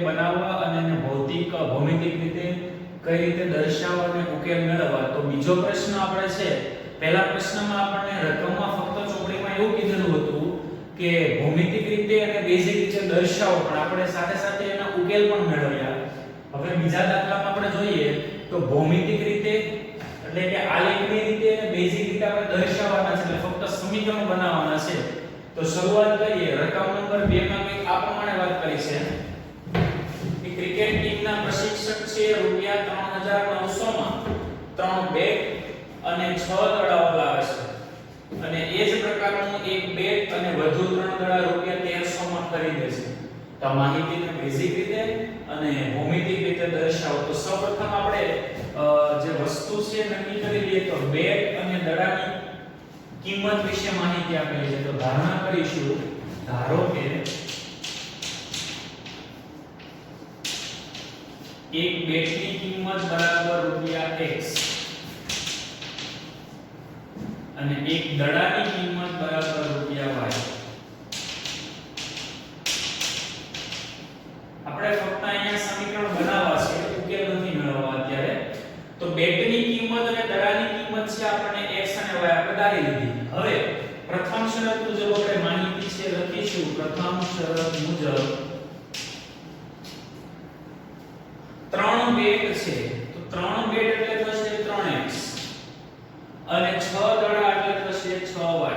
બનાવવા અને એને ભૌમિતિક રીતે કઈ રીતે દર્શાવવા અને ઉકેલ મેળવવા. તો બીજો પ્રશ્ન આપણે છે, પહેલા પ્રશ્નમાં આપણને રકમમાં ફક્ત ચોપડીમાં એવું કીધેલું હતું કે ભૌમિતિક રીતે અને બેઝિક રીતે દર્શાવો, પણ આપણે સાથે સાથે એના ઉકેલ પણ મેળવ્યા. હવે બીજા દાખલામાં આપણે જોઈએ તો ભૌમિતિક રીતે એટલે કે આલેખની રીતે અને બેઝિક રીતે આપણે દર્શાવવાના છે, એટલે ફક્ત સમીકરણ બનાવવાના છે. તો શરૂઆત કરીએ. રકમ નંબર 2 માં કંઈક આ પ્રમાણે વાત કરી છે કે ક્રિકેટ ટીમના પ્રશિક્ષક છે રૂપિયા 3900 માં 3 બેટ અને 6 દડાઓ લાવે છે, અને એ જ પ્રકારનું એક બેટ અને વધુ 3 દડા રૂપિયા 1300 માં ખરીદે છે. તો આ માહિતીને બેઝિક રીતે અને ભૌમિતિક રીતે દર્શાવો. તો સૌપ્રથમ આપણે જે વસ્તુ છે નક્કી કરી લઈએ. તો બેટ અને દડાની કિંમત વિશે માહિતી આપેલી છે. તો ધારણા કરીશું, ધારો કે એક બેટની કિંમત બરાબર રૂપિયા x અને એક દડાની કિંમત બરાબર રૂપિયા y. આપણે ફક્ત અહીંયા સમીકરણ બનાવવા છે, ઉકેલ નથી મેળવવા અત્યારે. તો બેટની કિંમત અને દડાની કિંમત છે આપણને x અને y આપણે ધારી લીધી. હવે પ્રથમ શરત મુજબ આપણે માહિતી છે લખીશું. પ્રથમ શરત મુજબ 3 બેટ છે, તો 3 બેટ એટલે થશે 3x અને 6 દડા એટલે થશે 6y.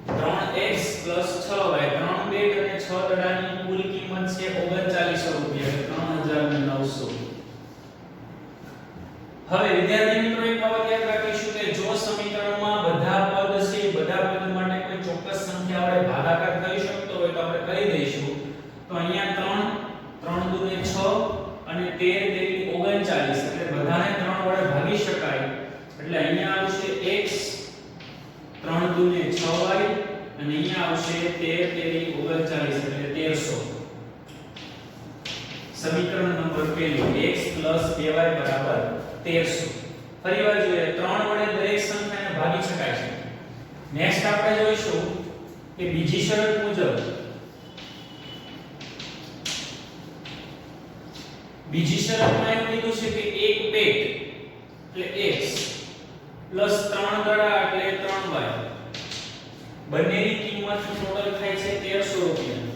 3x 6y, 3 બેટ અને 6 દડાની કુલ કિંમત છે 3900 રૂપિયા, 3900. હવે વિદ્યાર્થી મિત્રો એક બાબત યાદ રાખીશું કે જો સમીકરણમાં બધા પદ છે, બધા પદ માટે કોઈ ચોક્કસ સંખ્યા વડે ભાગાકાર થઈ શકતો હોય તો આપણે કરી દઈશું. તો અહીંયા 3 દુને 6 અને 13 તેરી 39, એટલે બધાને 3 વડે ભાગી શકાય. એટલે અહીંયા આવશે x 3 દુને 6y અને અહીંયા આવશે 13 તેરી 39, એટલે 1300. સમીકરણ નંબર 1 x 2y બરાબર 1300. ફરીવાર જોઈએ, 3 વડે દરેક સંખ્યાને ભાગી શકાય છે. નેક્સ્ટ આપણે જોઈશું કે બીજી શરત મુજબ બીજી શરતમાં એવું કીધું છે કે એક બેટ એટલે x પ્લસ 3 દડા એટલે 3y, બંનેની કિંમત ટોટલ થાય છે 1300 રૂપિયા.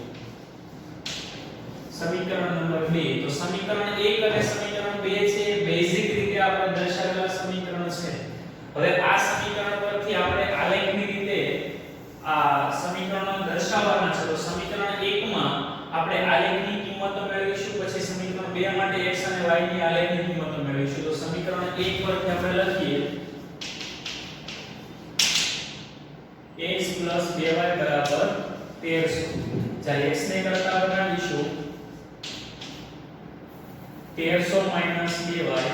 સમીકરણ નંબર 2. તો સમીકરણ 1 અને સમીકરણ 2 છે બેઝિક રીતે આપણે દર્શાવેલા સમીકરણ છે. હવે આ સમીકરણ પરથી આપણે આલેખની રીતે આ સમીકરણો દર્શાવવાના છે. તો સમીકરણ 1 માં આપણે આલેખની કિંમતો મેળવીશું, પછી સમીકરણ 2 માટે x અને y ની આલેખની કિંમતો મેળવીશું. તો સમીકરણ 1 પરથી આપણે લખીએ x 2y બરાબર 1300. જ્યારે x ને કરતા બનાવીશું 1300 2y.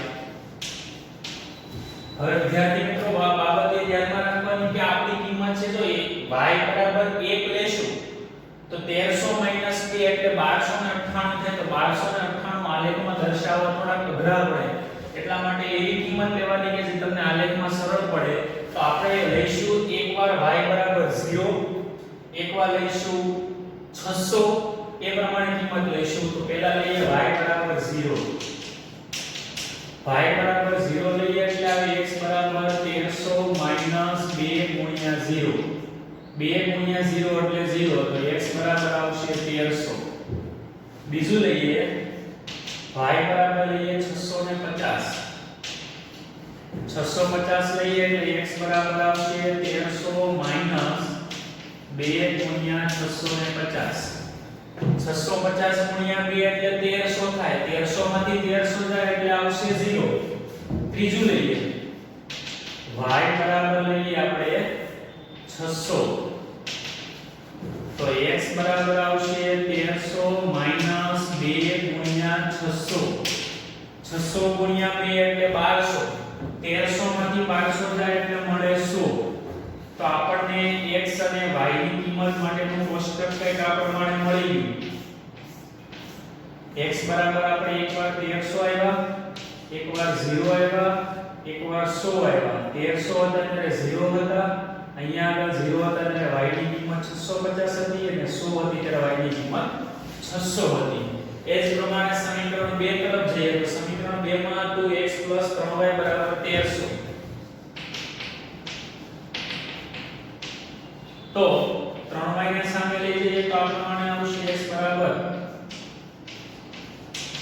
હવે વિદ્યાર્થી મિત્રો આ બાબતે ધ્યાનમાં રાખવાની કે આપણી કિંમત છે જો y બરાબર 1 લેશું તો 1300 2 એટલે 1298 થાય. તો 1298 આલેખમાં દર્શાવવા થોડા અઘરા પડે, એટલા માટે એવી કિંમત લેવાની કે જે તમને આલેખમાં સરળ પડે. તો આપણે લઈશું એકવાર y બરાબર 0, એકવાર લઈશું 600, એ પ્રમાણે કિંમત લઈશું. તો પહેલા લઈએ y બરાબર 0. y બરાબર 0 લઈએ એટલે આવે x બરાબર 1300 2 ગુણ્યા 0. 2 ગુણ્યા 0 એટલે 0, તો x બરાબર આવશે 1300. બીજું લઈએ y બરાબર લઈએ 650. 650 લઈએ એટલે x બરાબર આવશે 1300 2 ગુણ્યા 650. 650 ગુણ્યા 2 એટલે 1300 થાય. 1300 માંથી 1300 જાય એટલે આવશે 0. ત્રીજું લઈએ y બરાબર લઈએ આપણે 600. તો x બરાબર આવશે 1300 2 ગુણ્યા 600. 600 ગુણ્યા 2 એટલે 1200. 1300 માંથી 1200 જાય એટલે મળે 100. તો આપણને x અને y ની કિંમત માટેનું કોષ્ટક કંઈક આ પ્રમાણે મળી ગયું. x બરાબર આપણે એકવાર 1300 આવ્યા, એકવાર 0 આવ્યા, એકવાર 100 આવ્યા. 1300 હતા ત્યારે 0 હતા, અહીંયા આગળ 0 હતા ત્યારે y ની કિંમત 650 હતી અને 100 હતી ત્યારે y ની કિંમત 600 હતી. એ જ પ્રમાણે સમીકરણ 2 તરફ જઈએ તો સમીકરણ 2 માં હતું x 3y 1300 તો 3y ને સામે લઈ જઈએ તો આ પ્રમાણે આવશે x 1300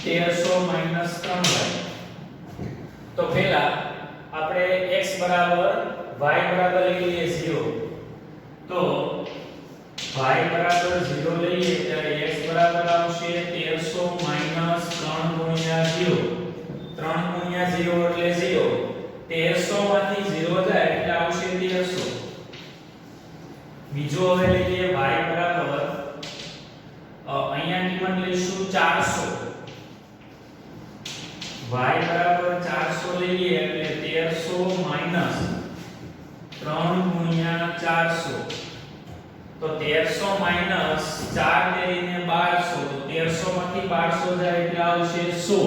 3y તો પહેલા આપણે x બરાબર y બરાબર લઈ લઈએ 0 તો y બરાબર 0 લઈએ ત્યારે x બરાબર આવશે 1300 3 ગુણ્યા 0 3 ગુણ્યા 0 એટલે 0 1300 માંથી 0 જાય એટલે આવશે 1300 બીજો હવે લઈએ y બરાબર અહીંયા કિંમત લઈશું 400 y બરાબર 400 લઈએ એટલે 1300 3 ગુણ્યા 400 તો 1300 માઈનસ 4 તેરીને 1200 તો 1300 માંથી 1200 જાય એટલે આવશે 100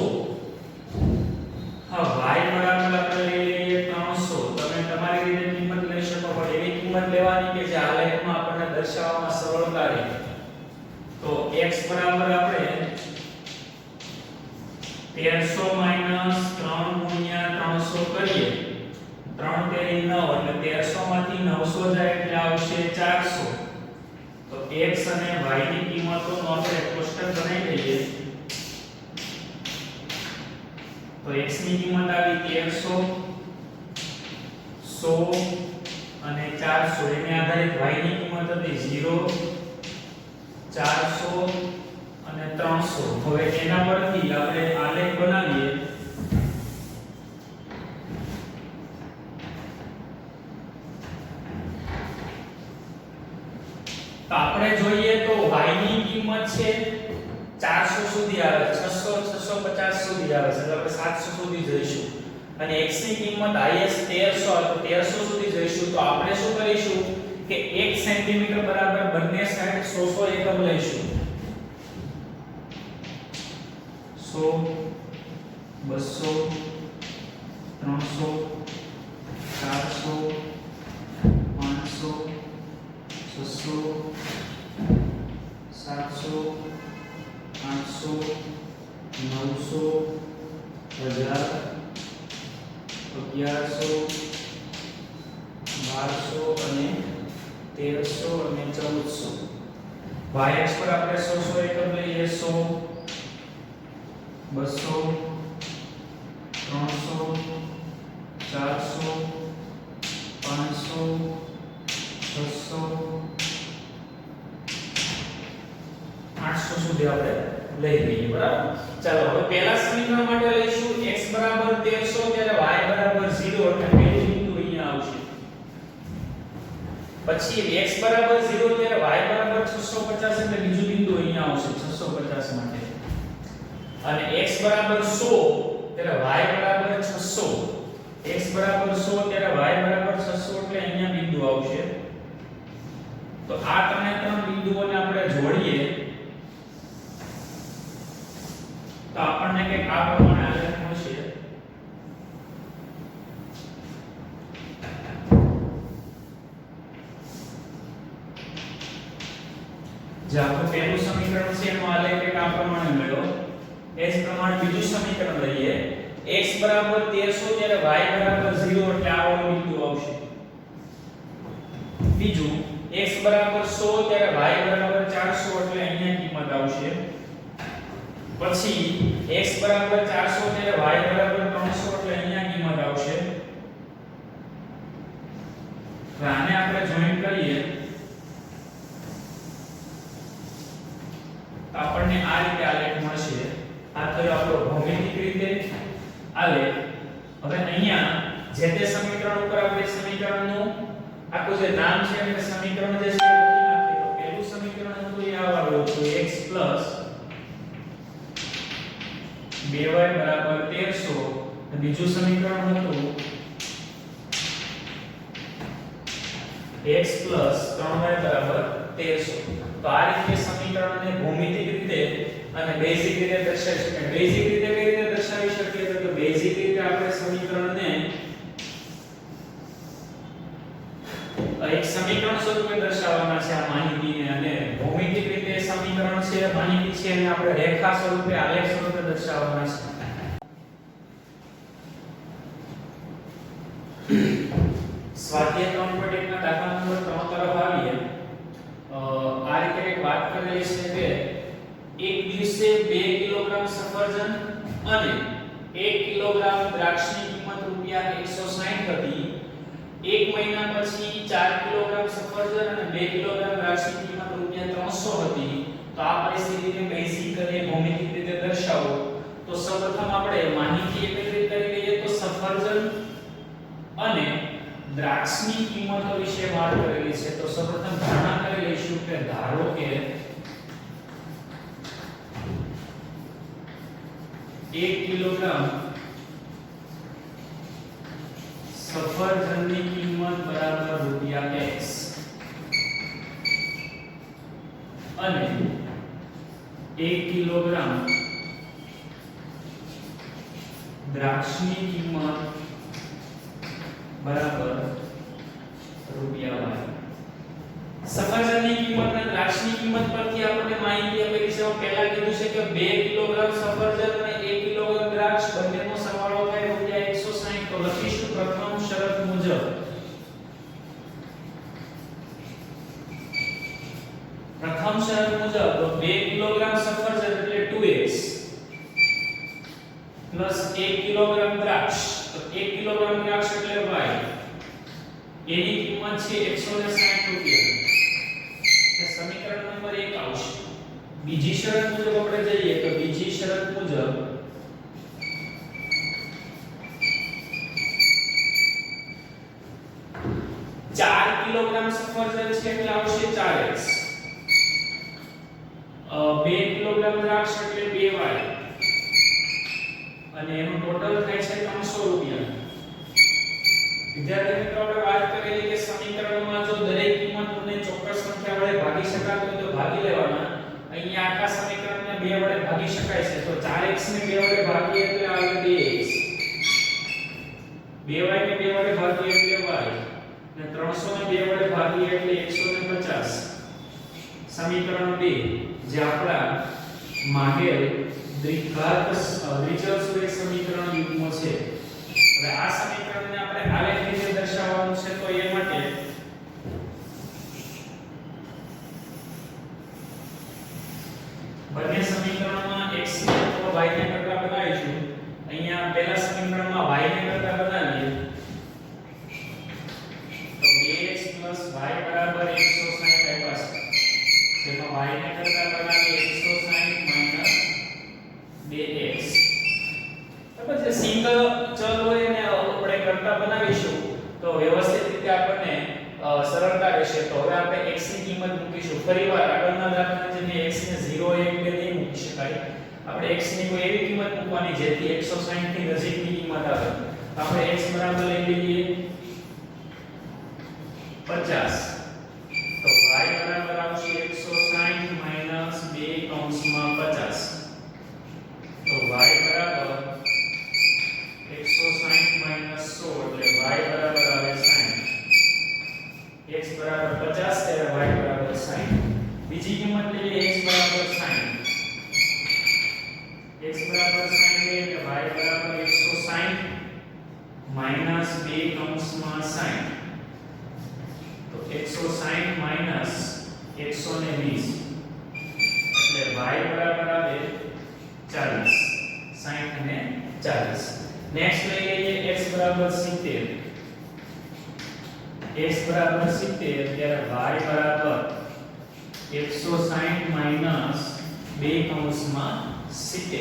હા y બરાબર આપણે લઈ લઈએ 300 તમે તમારી રીતે કિંમત લઈ શકો પણ એવી કિંમત લેવાની કે જે આલેખમાં આપણને દર્શાવવામાં સરળતા રહે તો x બરાબર આપણે 1300 માઈનસ 3 ગુણ્યા 300 કરીએ 3 તેરી 9 એટલે 1300 માંથી 900 જાય એટલે આવશે 400 તો x અને y ની કિંમતોનો આપણે કોષ્ટક બનાવી દઈએ તો x ની કિંમત આવી 1300 100 અને 400 એને આધારિત y ની કિંમત હતી 0 400 અને 300 હવે એના પરથી આપણે આલેખ બનાવીએ તો આપણે જોઈએ તો y ની કિંમત છે 400 સુધી આવે 600 650 સુધી આવે છે એટલે આપણે 700 સુધી જઈશું અને x ની કિંમત highest 1300 તો 1300 સુધી જઈશું તો આપણે શું કરીશું કે 1 સેન્ટીમીટર બરાબર બંને સાઈડ 100 એકમ લઈશું 100 200 300 400 500 600 700 800 900 1000 1100 1200 અને 1300 અને 1400 y અક્ષ પર આપણે 100 એકમ લઈએ 100 200 300 400 500 600 800 સુધી આપણે લઈ લઈએ બરાબર ચાલો હવે પહેલા સમીકરણ માટે લઈશું x બરાબર 1300 ત્યારે y બરાબર 0 એટલે પહેલું બિંદુ અહીંયા આવશે પછી x બરાબર 0 ત્યારે y બરાબર 650 એટલે બીજું બિંદુ અહીંયા આવશે 650 માટે અને x બરાબર 100 ત્યારે y બરાબર 600 x બરાબર 100 ત્યારે y બરાબર 600 એટલે અહીંયા બિંદુ આવશે તો આ ત્રણ બિંદુઓને આપણે જોડીએ તો આપણને કે આ પ્રમાણે આલેખ મળશે જે આપણું પહેલું સમીકરણ છે એનો આલેખ એક આ પ્રમાણે મળ્યો એ જ પ્રમાણે બીજું સમીકરણ લઈએ x બરાબર 1300 ત્યારે y બરાબર 0 એટલે આ બિંદુ આવશે બીજું x બરાબર 100 ત્યારે y બરાબર 400 એટલે અહીંયા કિંમત આવશે પછી x બરાબર 400 ત્યારે y બરાબર 300 એટલે અહીંયા કિંમત આવશે તો આને આપણે જોઈન્ટ કરીએ તો આપણને આ રીતે આલેખ મળશે આ થયો આપણો ભૌમિતિક રીતે આલેખ હવે અહીંયા જે તે સમીકરણ ઉપર આપણે સમીકરણનું આખું જે નામ છે અને સમીકરણ જે છે લખી નાખીએ તો પહેલું સમીકરણ હતું એ આ વાળું હતું x 2y બરાબર 1300 અને બીજું સમીકરણ હતું x 3y બરાબર 1300 તો આ રીતે સમીકરણને ભૌમિતિક રીતે અને બેઝિક રીતે દર્શાવી શકાય બેઝિક રીતે કઈ રીતે દર્શાવી શકીએ તો કે બેઝિક રીતે આપણે સમીકરણને એક સમીકરણ સ્વરૂપે દર્શાવવાના છે આ માહિતીને અને ભૌમિતિક રીતે સમીકરણ છે છે માહિતી છે એને આપણે રેખા સ્વરૂપે આલેખ સ્વરૂપે દર્શાવવાના છે. સ્વાધ્યાય 3.1 ના દાખલા નંબર 3 તરફ આવીએ. આ રીતે એક વાત કરેલી છે કે એક દિવસે 2 કિલોગ્રામ સફરજન અને 1 કિલોગ્રામ દ્રાક્ષની કિંમત રૂપિયા 160 હતી. એક મહિના પછી 4 કિલોગ્રામ સફરજન અને 2 કિલોગ્રામ દ્રાક્ષની કિંમત રૂપિયા 300 હતી. તો આ પરિસ્થિતિને બેઝિક અને ભૌમિતિક રીતે દર્શાવો. તો સૌપ્રથમ આપણે માહિતી એકત્રિત કરી લઈએ. તો સફરજન અને દ્રાક્ષની કિંમતો વિશે વાત કરેલી છે. તો સૌપ્રથમ ધારણા કરી લઈશું કે ધારો કે 1 કિલોગ્રામ સફરજનની કિંમત બરાબર રૂપિયા x અને 1 કિલોગ્રામ દ્રાક્ષની કિંમત બરાબર રૂપિયા y. સફરજનની કિંમત અને દ્રાક્ષની કિંમત પરથી આપણને માહિતી આપેલી છે. પહેલા કીધું છે કે 2 કિલોગ્રામ સફરજન અને 1 કિલોગ્રામ દ્રાક્ષ બંનેનો સરવાળો થાય રૂપિયા 160. તો લખીશું પ્રથમ શરત મુજબ તો 2 કિલોગ્રામ સફરજન એટલે 2x પ્લસ 1 કિલોગ્રામ દ્રાક્ષ. તો 1 કિલોગ્રામ દ્રાક્ષ એટલે y. એની કિંમત છે 160 રૂપિયા. તો સમીકરણ નંબર 1 આવશે. બીજી શરત મુજબ આપણે જઈએ તો બીજી શરત મુજબ 4 કિલોગ્રામ સફરજન છે એટલે આવશે 4x. 2 કિલોગ્રામ દ્રાક્ષ એટલે 2y અને એનું ટોટલ થાય છે 300 રૂપિયા. વિદ્યાર્થી મિત્રો આપણે વાત કરેલી કે સમીકરણમાં જો દરેક કિંમતને ચોક્કસ સંખ્યા વડે ભાગી શકાતું હોય તો ભાગી લેવાના. અહીંયા આખા સમીકરણને 2 વડે ભાગી શકાય છે. તો 4x ને 2 વડે ભાગીએ એટલે આવે 2x, 2y ને 2 વડે ભાગીએ એટલે y અને 300 ને 2 વડે ભાગીએ એટલે 150. સમીકરણ 2 જે આપણા માંગેલ દ્વિચલ સુરેખ સમીકરણ યુગ્મ છે. હવે આ સમીકરણને આપણે આલેખ રીતે દર્શાવવાનું છે. તો એ માટે બંને સમીકરણમાં x ને અથવા y ને કરતા બનાવીશું. અહીંયા પહેલા સમીકરણમાં y ને કરતા બનાવીએ તો 2x y બરાબર 160 આવ્યા છે. જેમાં y ને કરતા બનાવીએ 160 2x. બરાબર છે. સિંગલ ચલ હોય ને આપણે કરતા બનાવીશું તો વ્યવસ્થિત રીતે આપણને સરળતા રહેશે. તો હવે આપણે x ની કિંમત મૂકીશું. ફરીવાર આગળના દાખલાની જેમ x ને 0 1 2 નહીં મૂકી શકાય. આપણે x ની કોઈ એવી કિંમત મૂકવાની જેથી 160 થી નજીકની કિંમત આવે. આપણે x બરાબર લઈ લઈએ 50. તો y બરાબર આવશે 160 2 કૌંસમાં 50. તો y બરાબર 160 16 એટલે y બરાબર આવે 60. x બરાબર 50 ત્યારે y બરાબર 60. બીજી કિંમત લઈએ x બરાબર 60. x બરાબર 60 એટલે y બરાબર 160 2 કૌંસમાં 60. તો 160 120 એટલે y બરાબર આવે 40. 60 અને 40. નેક્સ્ટ લઈ લઈએ x બરાબર 70. x બરાબર 70 ત્યારે y બરાબર 160 2 કૌંસમાં 70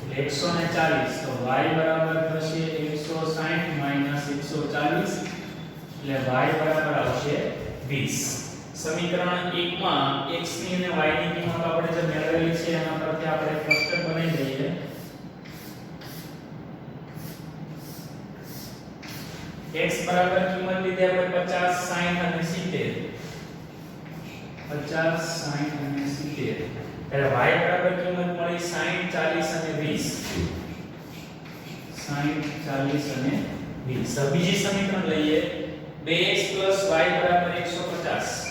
એટલે 140. તો y બરાબર થશે 160 140 એટલે y બરાબર આવશે 20. સમીકરણ 1 માં x ની અને y ની કિંમત આપણે જે મેળવેલી છે એના પરથી આપણે કોષ્ટક બનાવી દઈએ. x બરાબર કિંમત લીધી આપણે 50 60 અને 70. 50 60 અને 70 ત્યારે y બરાબર કિંમત મળી 60 40 અને 20. 60 40 અને 20. બીજી સમીકરણ લઈએ 2x y બરાબર 150.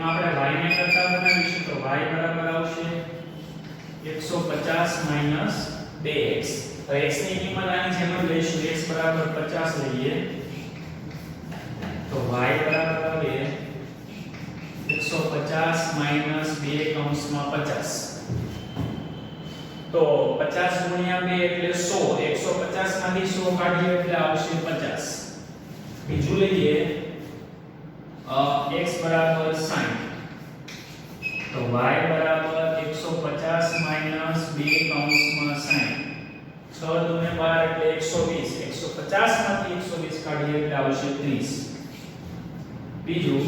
એમાં આપણે y ને કરતા બનાવીશું તો y બરાબર આવશે 150 - 2x. તો x ની કિંમત આની જેમ જ લઈશું, x બરાબર 50 લઈએ તો y બરાબર આવે 150 - 2 કૌંસમાં 50. તો 50 ગુણ્યા 2 એટલે 100. 150 માંથી 100 કાઢીએ એટલે આવશે 50. બીજું લઈએ x બરાબર 60 તો y બરાબર 150 - 2 કૌંસમાં 60. 6 દુને 12 એટલે 120. 150 માંથી 120 કાઢીએ એટલે આવશે 30. બીજું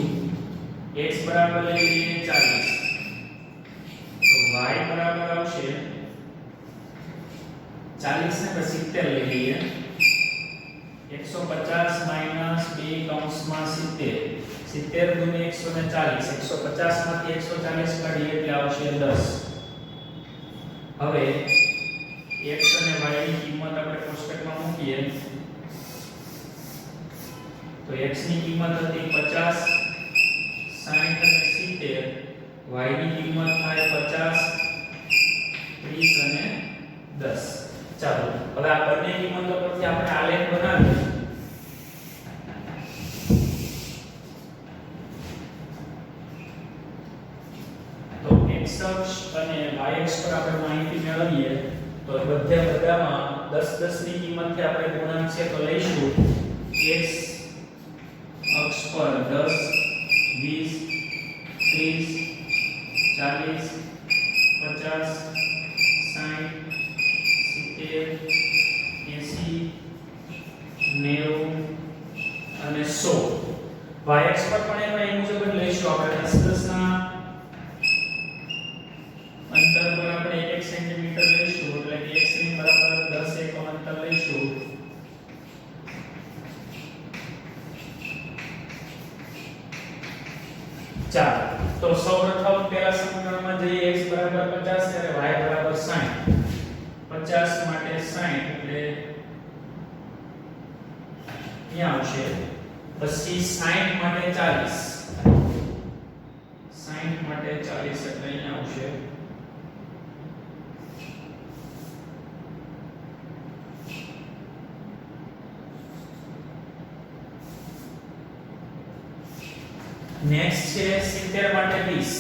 x બરાબર લઈએ 40 તો y બરાબર આવશે 40 ને 70 લઈ લઈએ 150 - 2 કૌંસમાં 70. 70 દુને 140. 150 માંથી 140 કાઢીએ એટલે આવશે 10. હવે x અને y ની કિંમત આપણે કોષ્ટકમાં મૂકીએ તો x ની કિંમત હતી 50 60 અને 70. y ની કિંમત થાય 50 30 અને 10. ચાલો હવે આ બંને કિંમતો પરથી આપણે આલેખ બનાવીએ. તો x અક્ષ અને y અક્ષ પર આપણે માહિતી મેળવીએ તો બધામાં 10 10 ની કિંમતથી આપણે ગુણાંક છે તો લઈશું x અક્ષ પર 10 20 30 40 50 60 70 80 90 અને 100. y અક્ષ પર પણ એ મુજબ જ લઈશું આપણે 10 10 ના અંતર પર આપણે 1 સેન્ટીમીટર લઈશું એટલે કે x ની બરાબર 10 એકમ અંતર લઈશું. ચાલો તો સૌપ્રથમ પહેલા સમીકરણમાં જઈએ x બરાબર 50 ત્યારે y બરાબર 60. 50 માટે 60 એટલે અહીંયા આવશે. પછી 60 માટે 40. 60 માટે 40 એટલે અહીંયા આવશે. નેક્સ્ટ છે 70 માટે 20.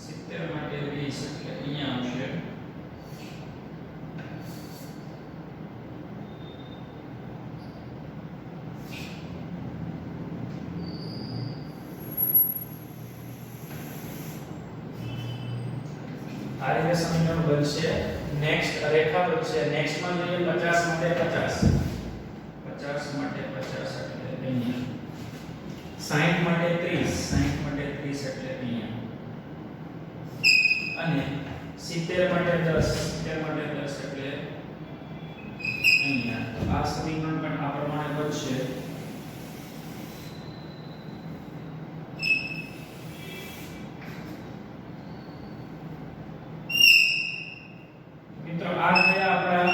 70 માટે 20 એટલે અહીંયા આવશે. આ રીતે સમીકરણ બનશે. નેક્સ્ટ રેખા બનશે. નેક્સ્ટ માં જોઈએ 50 માટે 50. 50 માટે 50 એટલે અહીંયા. 60 માટે 30. 60 માટે 30 એટલે અહીંયા. અને 70 માટે 10. 70 માટે 10 એટલે અહીંયા. તો આ સમીકરણ પણ આ પ્રમાણે બનશે. મિત્રો આ થયા આપણા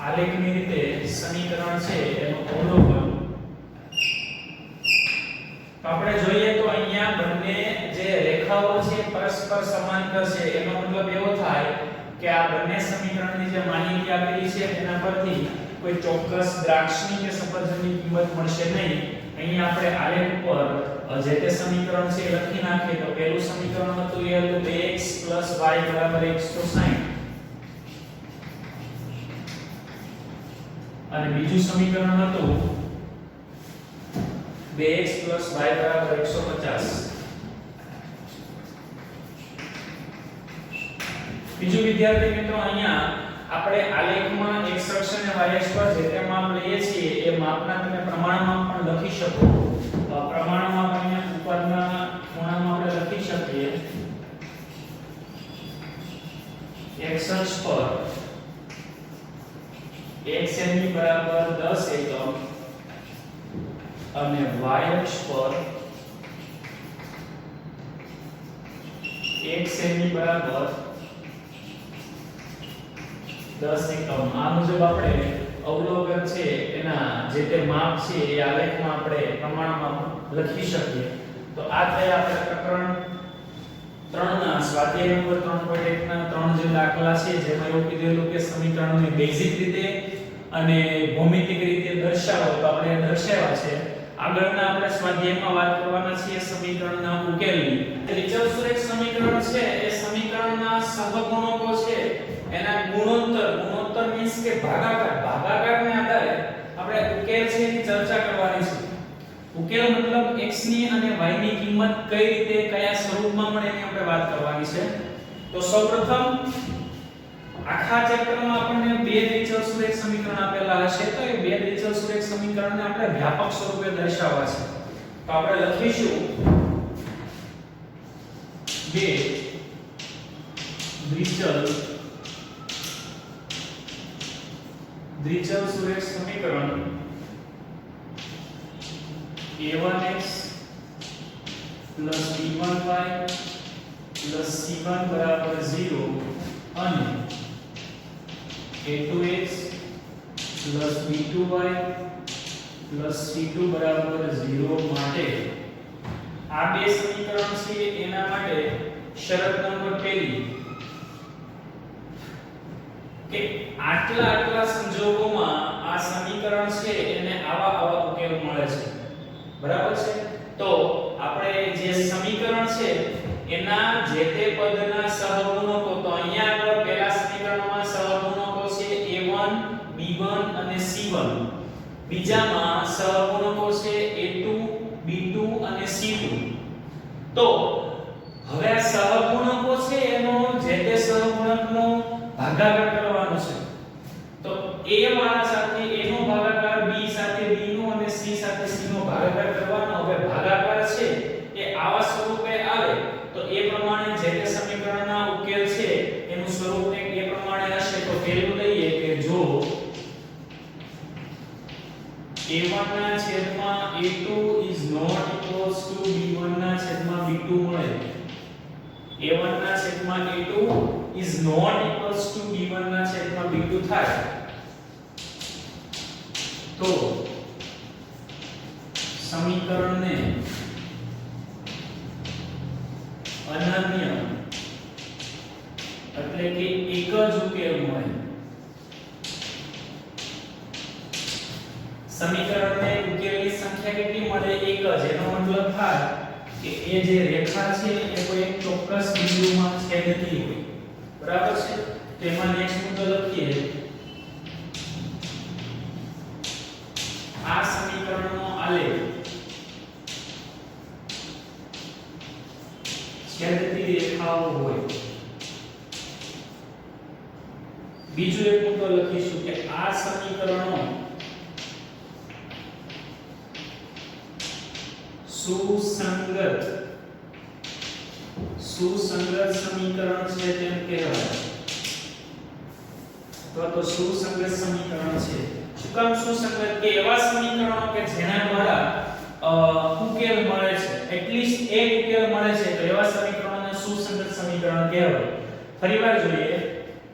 આલેખની રીતે સમીકરણ છે એનું અવલોકન. તો આપણે જોઈએ તો અહીંયા બંને જે રેખાઓ છે પરસ્પર સમાંતર છે. એનો મતલબ એવો થાય કે આ બંને સમીકરણની જે માહિતી આપેલી છે તેના પરથી કોઈ ચોક્કસ દ્રાક્ષની કે સફરજનની કિંમત મળશે નહીં. અહીંયા આપણે આલેખ પર જે તે સમીકરણ છે એ લખી નાખીએ તો પહેલું સમીકરણ હતું એ હતું 2x y 160. અને બીજું સમીકરણ હતું 2x y 150. બીજું વિદ્યાર્થી મિત્રો અહીંયા આપણે આલેખમાં x અક્ષ અને y અક્ષ પર જે તે માપ લઈએ છીએ એ માપના તમે પ્રમાણમાં પણ લખી શકો. પ્રમાણમાં અહીંયા ઉપરના ખૂણામાં આપણે લખી શકીએ x અક્ષ પર x ની બરાબર 10 એકમ અને y અક્ષ પર x ની બરાબર 10 એકમ. આ મુજબ આપણે અવલોકન છે એના જે તે માપ છે એ આલેખમાં આપણે પ્રમાણમાં લખી શકીએ. તો આ થયા આપણે પ્રકરણ 3 ના સ્વાધ્યાય નંબર 3.1 ના 3 જે દાખલા છે જેમાં એવું કીધેલું કે સમીકરણને બેઝિક રીતે અને ભૌમિતિક રીતે દર્શાવો તો આપણે દર્શાવ્યા છે. આગળના આપણે સ્વાધ્યાયમાં વાત કરવાના છીએ સમીકરણના ઉકેલની. દ્વિચલ સુરેખ સમીકરણ છે એ સમીકરણના સહગુણકો છે એના ગુણોત્તર મીન્સ કે ભાગાકારને આધારે આપણે ઉકેલ છે એની ચર્ચા કરવાની છે. ઉકેલ મતલબ x ની અને y ની કિંમત કઈ રીતે કયા સ્વરૂપમાં મળે એની આપણે વાત કરવાની છે. તો સૌપ્રથમ આખા ચેપ્ટરમાં આપણને બે દ્વિચલ સુરેખ સમીકરણ આપેલા હશે તો એ બે દ્વિચલ સુરેખ સમીકરણને આપણે વ્યાપક સ્વરૂપે દર્શાવવા છે. તો આપણે લખીશું બે દ્વિચલ સુરેખ સમીકરણ a1x b1y c1 બરાબર 0 અને a2x b2y c2 બરાબર 0 માટે આ બે સમીકરણ છે એના માટે શરત નંબર પહેલી કે આટલા સંજોગોમાં આ સમીકરણ છે એને આવા ઉકેલ મળે છે. બરાબર છે. તો આપણે જે સમીકરણ છે એના જે તે પદના સહગુણકો તો અહીંયા આગળ પહેલા સમીકરણમાં સહગુણકો છે a1 b1 અને c1. બીજામાં સહગુણકો છે a2 b2 અને c2. તો હવે આ સહગુણકો છે એનો જે તે સહગુણકનો ભાગાકાર કરવાનો છે. તો a વાળા સાથે a નો ભાગાકાર b સાથે b નો અને c સાથે c નો ભાગાકાર કરવાનો. હવે ભાગાકાર છે એ આવા સ્વરૂપે આવે તો એ પ્રમાણે જે તે સમીકરણના ઉકેલ છે એનું સ્વરૂપ એ પ્રમાણે હશે. તો પહેલું લઈએ કે જો a1 ના છેદમાં a2 is not equals to b1 ના છેદમાં b2 મળે. a1 ના છેદમાં a2 is not equals to b1 ના છેદમાં b2 થાય તો સમીકરણને અનન્ય એટલે કે એક જ ઉકેલ મળે. સમીકરણને ઉકેલની સંખ્યા કેટલી મળે? એક જ. એનો મતલબ થાય કે એ જે રેખા છે એ કોઈ એક ચોક્કસ બિંદુમાં છેદતી હોય. બરાબર છે. તેમાં નેક્સ્ટ મુદ્દો લખીએ આ સમીકરણનો આલેખ છેદતી રેખાઓ હોય. બીજો એક મુદ્દો લખીશું કે આ સમીકરણો સુસંગત સમીકરણ છે તેમ કહેવાય. તો સુસંગત સમીકરણ છે. શું કામ સુસંગત? કે એવા સમીકરણો કે જેના દ્વારા ઉકેલ મળે છે, એટલીસ્ટ એક ઉકેલ મળે છે તો એવા સમીકરણોને સુસંગત સમીકરણ કહેવાય. ફરીવાર જોઈએ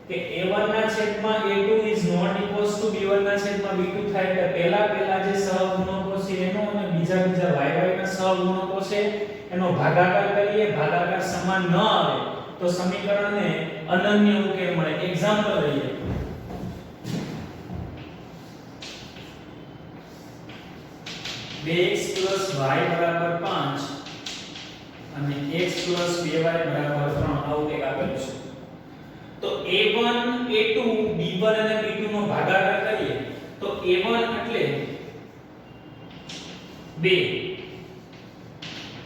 કે a1 ના છેદમાં a2 is not equals to b1 ના છેદમાં b2 થાય એટલે પહેલા જે સહગુણકો છે એનો અને બીજા y ના સહગુણકો છે એનો ભાગાકાર કરીએ. ભાગાકાર સમાન ન આવે તો સમીકરણને અનન્ય ઉકેલ મળે. એક્ઝામ્પલ લઈએ. x y 5 અને x 2y 3 આવું કંઈક આપેલું છે. તો a1 a2 b1 અને b2 નો ભાગાકાર કરીએ તો a1 એટલે 2,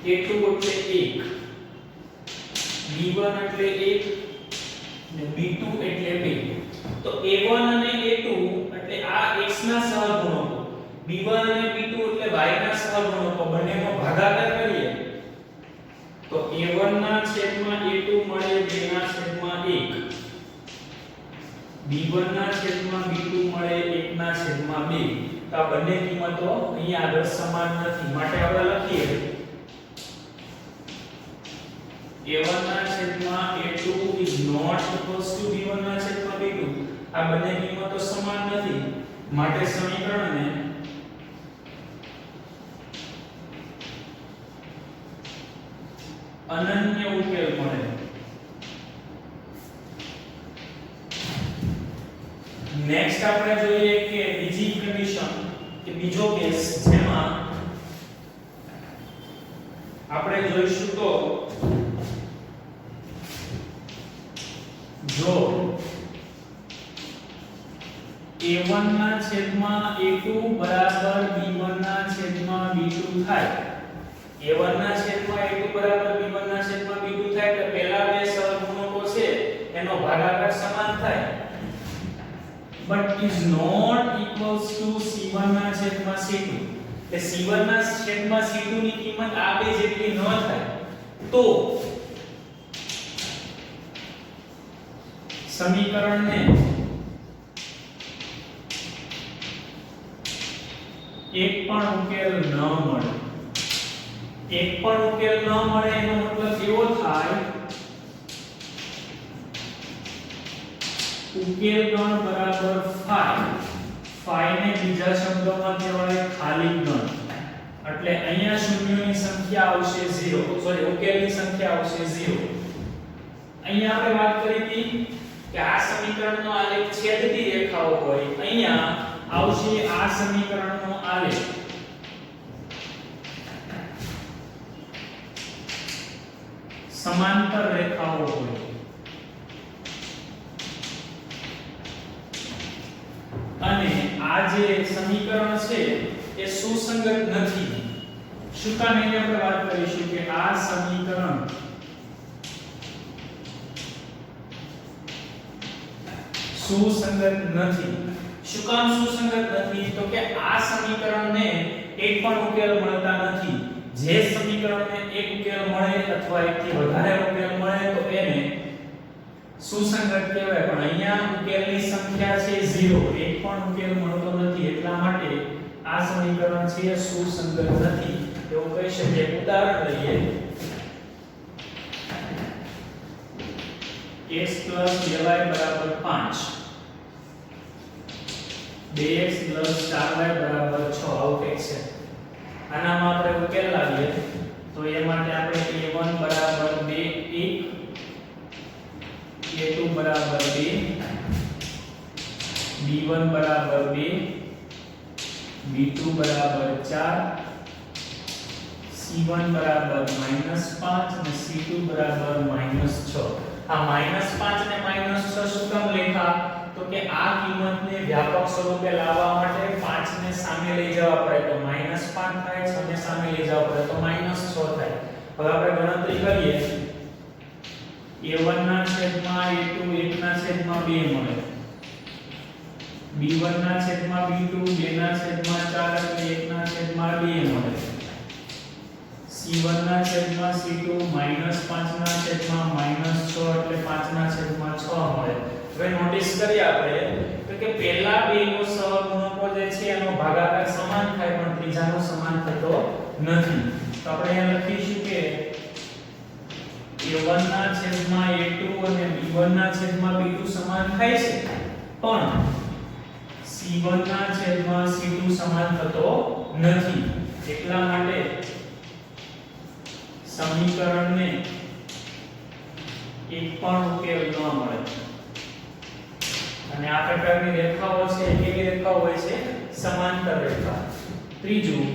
a2 એટલે 1, b1 એટલે 1 અને b2 એટલે 2. તો a1 અને a2 એટલે આ x ના સહગુણકો, b1 અને b2 એટલે y ના સહગુણકો બંનેનો ભાગાકાર કરીએ તો a1 ના છેદમાં a2 મળે 2 ના છેદમાં 1, b1 ના છેદમાં b2 મળે 1 ના છેદમાં 2. તો આ બંને કિંમતો અહીંયા આગળ સમાન નથી માટે આપણે લખીએ a1 ના છેદમાં a2 is not equals to b1 ના છેદમાં b2. આ બંને કિંમતો સમાન નથી માટે સમીકરણને અનન્ય ઉકેલ મળે. નેક્સ્ટ આપણે જોઈએ કે બીજી કન્ડિશન કે બીજો કેસ જેમાં આપણે જોઈશું તો જો a1 ના છેદમાં a2 બરાબર b1 ના છેદમાં b2 થાય. a1 ના છેદમાં a2 બરાબર b1 ના છેદમાં b2 થાય એટલે પહેલા બે સહગુણકો છે એનો ભાગાકાર સમાન થાય. but is not equals to c1 ના છેદમાં c2. એટલે c1 ના છેદમાં c2 ની કિંમત આ બે જેટલી ન થાય તો સમીકરણને એક પણ ઉકેલ ન મળે. એક પણ ઉકેલ ન મળે એનો મતલબ એવો થાય ઉકેલ ગણ બરાબર phi ને બીજા શબ્દોમાં કહેવાય ખાલી ગણ. એટલે અહીંયા શૂન્યોની સંખ્યા આવશે 0, સોરી ઉકેલની સંખ્યા આવશે 0. અહીંયા આપણે વાત કરી હતી કે આ સમીકરણનો આલેખ છેદતી રેખાઓ હોય. અહીંયા આવશે આ સમીકરણનો આલેખ સમાંતર રેખાઓ હોય. અને આ જે સમીકરણ છે એ સુસંગત નથી. શું કામ એની આપણે વાત કરીશું કે આ સમીકરણ સુસંગત નથી. શું કામ સુસંગત નથી? તો કે આ સમીકરણને એક પણ ઉકેલ મળતા નથી. જે સમીકરણને એક ઉકેલ મળે અથવા એકથી વધારે ઉકેલ મળે તો એને સુસંગત કહેવાય. પણ અહીંયા ઉકેલની સંખ્યા છે 0, એક પણ ઉકેલ મળતો નથી. એટલા માટે આ સમીકરણ છે એ સુસંગત નથી એવું કહી શકીએ. ઉદાહરણ લઈએ x + 2y = 5, 2x + 4y = 6 આવું કંઈક છે. આનામાં આપણે ઉકેલ લાવીએ તો એ માટે આપણે a1 = 2 1, a2 = 2, b1 = 2, b2 = 4, c1 = -5 અને c2 = -6. આ -5 ને -6 શું કામ લખ્યા? તો કે આ કિંમતને વ્યાપક સ્વરૂપે લાવવા માટે 5 ને સામે લઈ જવા પડે તો -5 થાય, 6 ને સામે લઈ જવા પડે તો -6 થાય. હવે આપણે ગણતરી કરીએ a1 ના છેદમાં a2 1 ના છેદમાં 2 મળે, b1 ના છેદમાં b2 2 ના છેદમાં 4 એટલે 1 ના છેદમાં 2 મળે, c1 ના છેદમાં c2 -5 ના છેદમાં -6 એટલે 5 ના છેદમાં 6 મળે. હવે નોટિસ કરીએ આપણે તો કે પહેલા બેનો સહગુણકો જે છે એનો ભાગાકાર સમાન થાય પણ ત્રીજાનો સમાન થતો નથી. તો આપણે અહીંયા લખીશું કે a1 ના છેદમાં a2 અને b1 ના છેદમાં b2 સમાન થાય છે પણ c1 ના છેદમાં c2 સમાન થતો નથી. એટલા માટે સમીકરણને એક પણ ઉકેલ ન મળે. અને આ પ્રકારની રેખાઓ છે કેવી રેખાઓ હોય છે? સમાંતર રેખા. ત્રીજું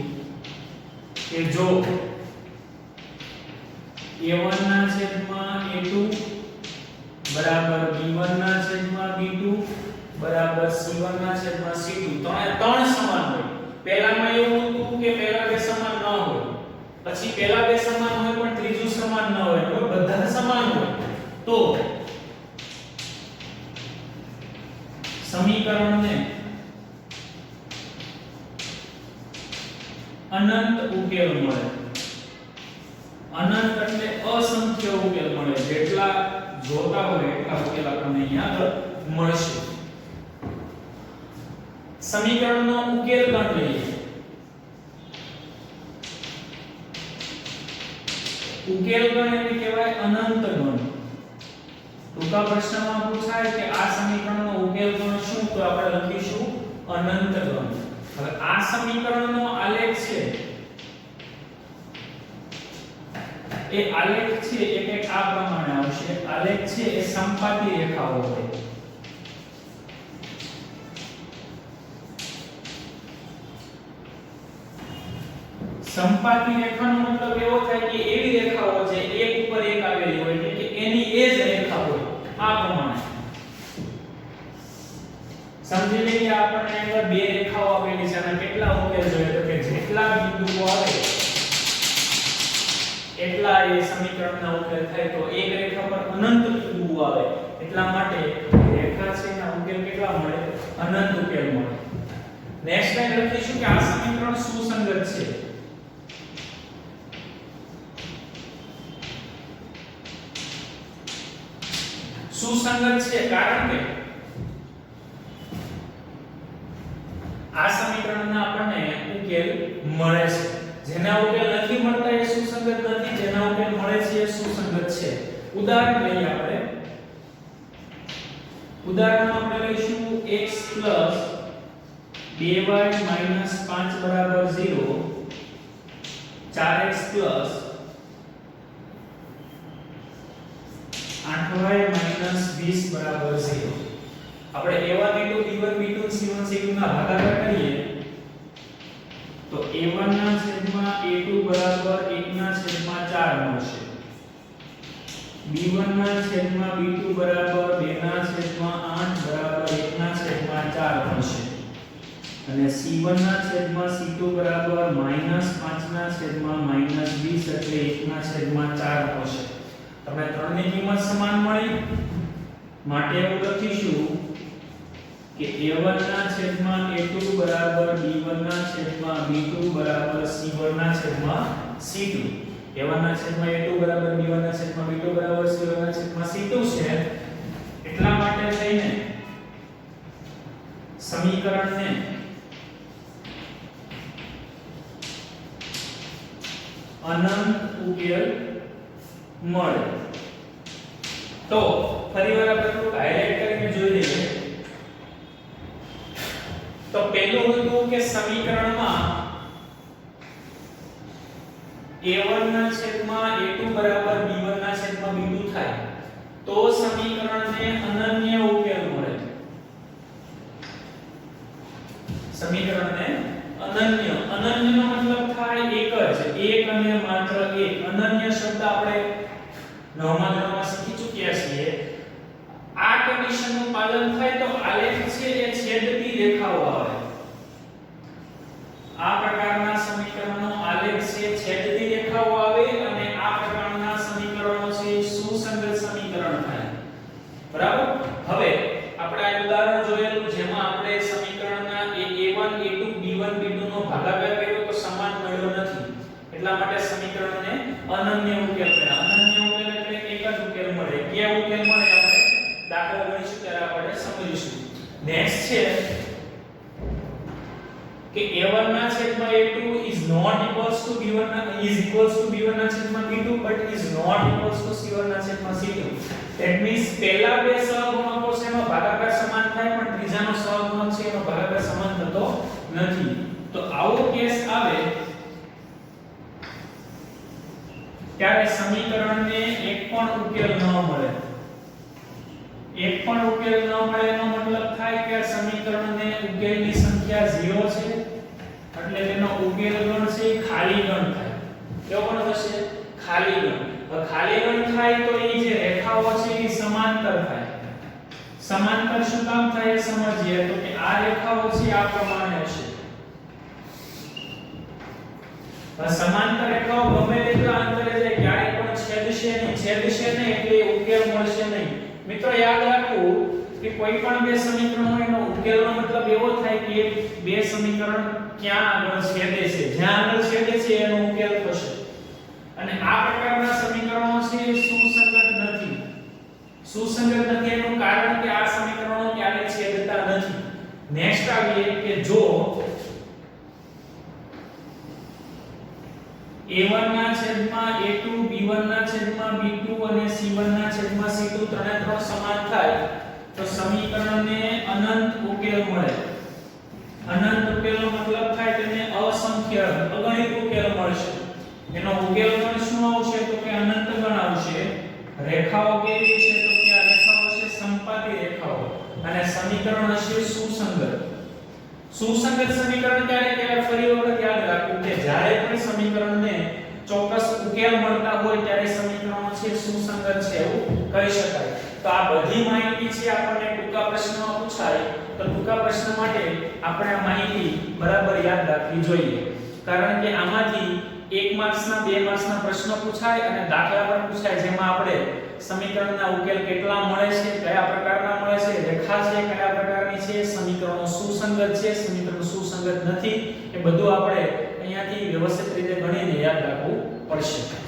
કે જો a1 ના છેદમાં a2 બરાબર b1 ના છેદમાં b2 બરાબર c1 ના છેદમાં c2 ત્રણ સમાન હોય. પહેલામાં એવું હતું કે પહેલા બે સમાન ન હોય, પછી પહેલા બે સમાન હોય પણ ત્રીજું સમાન ન હોય, હવે બધા સમાન હોય તો સમીકરણને અનંત ઉકેલ મળે. અનંત એટલે અસંખ્ય ઉકેલ મળે. જેટલા જોતા હોય એટલા ઉકેલ આપણને અહીંયા મળશે. સમીકરણનો ઉકેલ ગણ લઈએ. ઉકેલ ગણ એટલે કહેવાય અનંત ગણ. ટૂંકા પ્રશ્નમાં પૂછાય કે આ સમીકરણનો ઉકેલ ગણ શું? તો આપણે લખીશું અનંત ગણ. હવે આ સમીકરણનો આલેખ છે એ આલેખ છે એ કંઈક આ પ્રમાણે આવશે. આલેખ છે એ સંપાતી રેખાઓ હોય. સંપાતી રેખાનો મતલબ એવો થાય કે એવી રેખાઓ છે એક ઉપર એક આવેલી હોય એટલે કે એની એ જ રેખા હોય આ પ્રમાણે. સમજી લઈએ કે આપણને અહીંયા બે રેખાઓ આપેલી છે અને કેટલા ઉકેલ જોઈએ તો કે જેટલા બિંદુઓ આવે એટલા એ સમીકરણના ઉકેલ થાય. તો એક રેખા પર અનંત બિંદુઓ આવે એટલા માટે રેખા છે એના ઉકેલ કેટલા મળે? અનંત ઉકેલ મળે. નેક્સ્ટ લાઈન લખીશું કે આ સમીકરણ સુસંગત છે. સુસંગત છે કારણ કે આ સમીકરણના આપણને ઉકેલ મળે છે. જેના ઉકેલ નથી મળતા એ સુસંગત નથી, જેના ઉકેલ મળે છે એ સુસંગત છે. ઉદાહરણ લઈએ આપણે. ઉદાહરણમાં આપણે લઈશું x 2y 5 બરાબર 0, 4x 8y 20 બરાબર 0. આપણે a1 a2 b1 b2 c1 c2 ના ભાગાકાર કરીએ તો a1 ના છેદમાં a2 બરાબર 1 ના છેદમાં 4 મળશે. b1 ના છેદમાં b2 બરાબર 2 ના છેદમાં 8 બરાબર 1 ના છેદમાં 4 મળશે. અને c1 ના છેદમાં c2 બરાબર -5 ના છેદમાં -20 એટલે 1 ના છેદમાં 4 મળશે. તમને ત્રણની કિંમત સમાન મળી માટે એવું લખીશું કે a1 ના છેદમાં a2 બરાબર b1 ના છેદમાં b2 બરાબર c1 ના છેદમાં c2. a1 ના છેદમાં a2 બરાબર b1 ના છેદમાં b2 બરાબર c1 ના છેદમાં c2 છે. એટલા માટે થઈને સમીકરણને અનંત ઉકેલ મળે. તો ફરીવાર આપણે થોડું હાઇલાઇટ કરીને જોઈ લઈએ. તો પહેલું હતું કે સમીકરણમાં a1 ના છેદમાં a2 બરાબર b1 ના છેદમાં b2 થાય તો સમીકરણને અનન્ય ઉકેલ મળે. સમીકરણને અનન્યનો મતલબ થાય એક જ, એક અને માત્ર એક. અનન્ય શબ્દ આપણે નવમા ધોરણમાં શીખી ચૂક્યા છીએ. આ કન્ડિશનનું પાલન થાય તો આલેખ છે એ છેદતી રેખાઓ આવે. આ પ્રકારના સમીકરણનો આલેખ છે છેદતી રેખાઓ આવે અને આ પ્રકારના સમીકરણો છે સુસંગત સમીકરણ થાય. બરાબર. હવે આપણે આ ઉદાહરણ જોયેલું જેમાં આપણે સમીકરણના a1 a2 b1 b2 નો ભાગાકાર કર્યો તો સમાન મળ્યો નથી. એટલા માટે સમીકરણને અનન્ય ઉકેલ મળ્યા. અનન્ય ઉકેલ એટલે એક જ ઉકેલ મળે. કયા ઉકેલ મળે આપણે દાખલા ગણીશું ત્યારે આપણે સમજીશું. નેક્સ્ટ છે કે a1 ના છેદમાં a2 is not equals to b1 ના is equals to b1 ના છેદમાં b2 but is not equals to c1 ના છેદમાં c2. that means પહેલા બે સહગુણકો છે એનો ભાગાકાર સમાન થાય પણ ત્રીજાનો સહગુણક છે એનો ભાગાકાર સમાન થતો નથી. તો આવો કેસ આવે ત્યારે સમીકરણને એક પણ ઉકેલ ન મળે. એક પણ ઉકેલ ન મળે એનો મતલબ થાય કે સમીકરણને ઉકેલની સંખ્યા 0 છે એટલે તેનો ઉકેલ ગણ છે એ ખાલી ગણ થાય. કેવો ગણ થશે? ખાલી ગણ. હવે ખાલી ગણ થાય તો એ જે રેખાઓ છે એ સમાંતર થાય. સમાંતર શું કામ થાય એ સમજીએ તો કે આ રેખાઓ છે આ પ્રમાણે હશે. સમાંતર રેખાઓ ગમે તેટલા અંતરે જાય ક્યારેય પણ છેદશે નહીં એટલે ઉકેલ મળશે નહીં. મિત્રો યાદ રાખવું કે કોઈ પણ બે સમીકરણો એનો ઉકેલનો મતલબ એવો થાય કે બે સમીકરણ ક્યાં આગળ છેદે છે, જ્યાં આગળ છેદે છે એનો ઉકેલ થશે. અને આ પ્રકારના સમીકરણો છે સુસંગત નથી. સુસંગત નથી એનું કારણ કે આ સમીકરણો ક્યારેય છેદતા નથી. નેક્સ્ટ આવીએ કે જો a1 ના છેદમાં a2 b1 ના છેદમાં b2 અને c1 ના છેદમાં c2 ત્રણે ત્રણ સમાન થાય તો સમીકરણને અનંત ઉકેલ મળે. અનંત ઉકેલનો મતલબ થાય તેને અસંખ્ય અગણિત ઉકેલ મળશે. એનો ઉકેલ પણ શું આવશે તો કે રેખાઓ કેવી છે તો કે આ રેખાઓ છે સંપાતી રેખાઓ અને સમીકરણ હશે સુસંગત. સુસંગત સમીકરણ ક્યારે કહેવાય? ફરી વખત યાદ રાખવું કે જ્યારે પણ સમીકરણને ચોક્કસ ઉકેલ મળતા હોય ત્યારે સમીકરણો છે સુસંગત છે એવું કહી શકાય. તો આ બધી માહિતી છે આપણને ટૂંકા પ્રશ્નમાં પૂછાય તો ટૂંકા પ્રશ્ન માટે આપણે આ માહિતી બરાબર યાદ રાખવી જોઈએ. કારણ કે આમાંથી 1 માર્ક્સના 2 માર્ક્સના પ્રશ્નો પૂછાય અને દાખલા પણ પૂછાય જેમાં આપણે સમીકરણના ઉકેલ કેટલા મળે છે, કયા પ્રકારના મળે છે, રેખા છે કયા પ્રકારની છે, સમીકરણો સુસંગત છે, સમીકરણો સુસંગત નથી, એ બધું આપણે અહીંયાથી વ્યવસ્થિત રીતે ગણીને યાદ રાખવું પડશે.